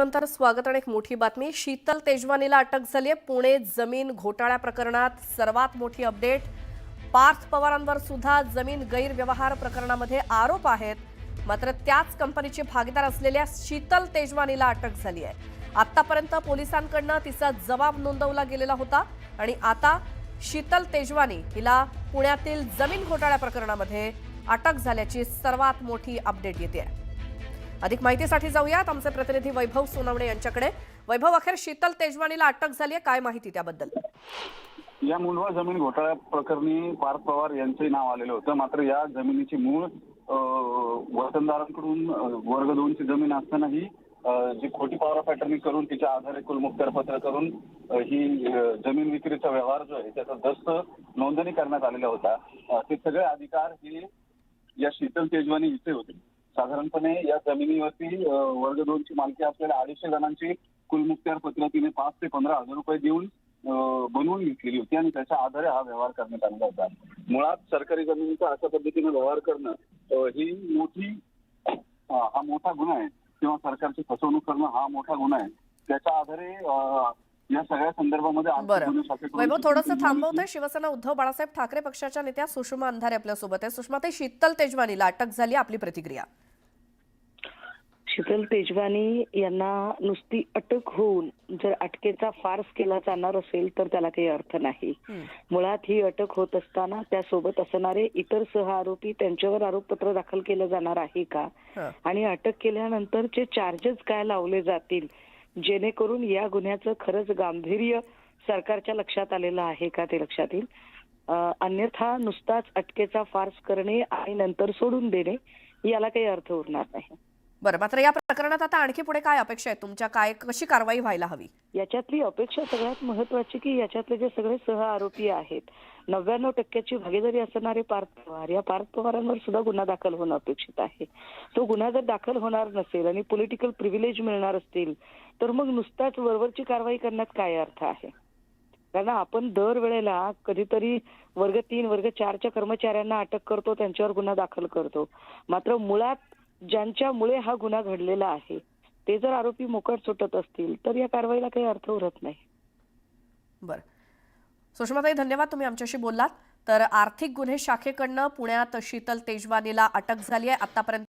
ब्रेकनंतर स्वागत आणि एक मोठी बातमी। शीतल तेजवानीला अटक झाली आहे। पुणे जमीन घोटाळ्या प्रकरणात सर्वात मोठी अपडेट। पार्थ पवारांवर सुद्धा जमीन गैरव्यवहार प्रकरणामध्ये आरोप आहेत। मात्र त्याच कंपनीची भागीदार असलेल्या शीतल तेजवानीला अटक झाली आहे। आतापर्यंत पोलिसांकडून तिचा जबाब नोंदवला गेलेला होता आणि आता शीतल तेजवानी हिला पुण्यातील जमीन घोटाळ्या प्रकरणामध्ये अटक झाल्याची सर्वात मोठी अपडेट येते। अधिक माहितीसाठी जाऊयात आमचे प्रतिनिधी वैभव सोनवणे यांच्याकडे। वैभव, अखेर शीतल तेजवानीला अटक झाली आहे, काय माहिती त्याबद्दल? या मुंढवा जमीन घोटाळ्या प्रकरणी पार्थ पवार यांचे नाव आलेलं होतं। मात्र या जमिनीची मूळ वतनदारांकडून वर्ग 2 ची जमीन असतानाही जी खोटी पॉवर पॅटर्निंग करून तिच्या आधारे कुलमुखत्यार पत्र करून ही जमीन विक्रीचा व्यवहार जो आहे त्याचा दस्त नोंदणी करण्यात आलेला होता। ते सगळे अधिकार हे या शीतल तेजवानी हिचे होते। साधारणपणे या जमिनीवरती वर्ग 2 ची मालकी असलेल्या 250 जणांची कुलमुखत्यार पत्र तिने 5 ते 15 हजार रुपये देऊन बनवून घेतलेली होती आणि त्याच्या आधारे हा व्यवहार करण्यात आलेला होता। मुळात सरकारी जमिनीचा अशा पद्धतीने व्यवहार करणं ही हा मोठा गुन्हा आहे किंवा सरकारची फसवणूक करणं हा मोठा गुन्हा आहे। त्याच्या आधारे या सगळ्या संदर्भामध्ये वैभव, थोडंसं थांबवतोय। शिवसेना उद्धव बाळासाहेब ठाकरे पक्षाच्या नेत्या सुषमा अंधारे आपल्या सोबत आहे। सुषमा, ते शीतल तेजवानीला अटक झाली, आपली प्रतिक्रिया? शीतल तेजवानी यांना नुसती अटक होऊन जर अटकेचा फार्स केला जाणार असेल तर त्याला काही अर्थ नाही। मुळात ही अटक होत असताना त्यासोबत असणारे इतर सह आरोपी त्यांच्यावर आरोपपत्र दाखल केलं जाणार आहे का, आणि अटक केल्यानंतरचे चार्जेस काय लावले जातील जेणेकरून या गुन्ह्याचं खरंच गांभीर्य सरकारच्या लक्षात आलेलं आहे का ते लक्षात येईल। अन्यथा नुसताच अटकेचा फार्स करणे आणि नंतर सोडून देणे याला काही अर्थ उरणार नाही। बरं, मात्र या प्रकरणात आता आणखी पुढे काय अपेक्षा आहे तुमच्या? काय कशी कारवाई व्हायला हवी? याच्यातली अपेक्षा सगळ्यात महत्वाची की याच्यातले जे सगळे सह आरोपी आहेत 99% भागीदारी असणारे पार्थ पवार, या पार्थ पवारांवर सुद्धा गुन्हा दाखल होणं अपेक्षित आहे। तो गुन्हा जर दाखल होणार नसेल आणि पॉलिटिकल प्रिव्हिलेज मिळणार असतील तर मग नुसताच वरवरची कारवाई करण्यात काय अर्थ आहे? कारण आपण दरवेळेला कधीतरी वर्ग 3 वर्ग 4च्या कर्मचाऱ्यांना अटक करतो, त्यांच्यावर गुन्हा दाखल करतो, मात्र मुळात ज्यांच्यामुळे हा गुन्हा घडलेला आहे ते जर आरोपी मोकट सुटत असतील तर या कारवाईला काही अर्थ उरत नाही। बरं, सुषमाताई धन्यवाद, तुम्ही आमच्याशी बोललात। तर आर्थिक गुन्हे शाखेकडून पुण्यात शीतल तेजवानीला अटक झाली आहे। आतापर्यंत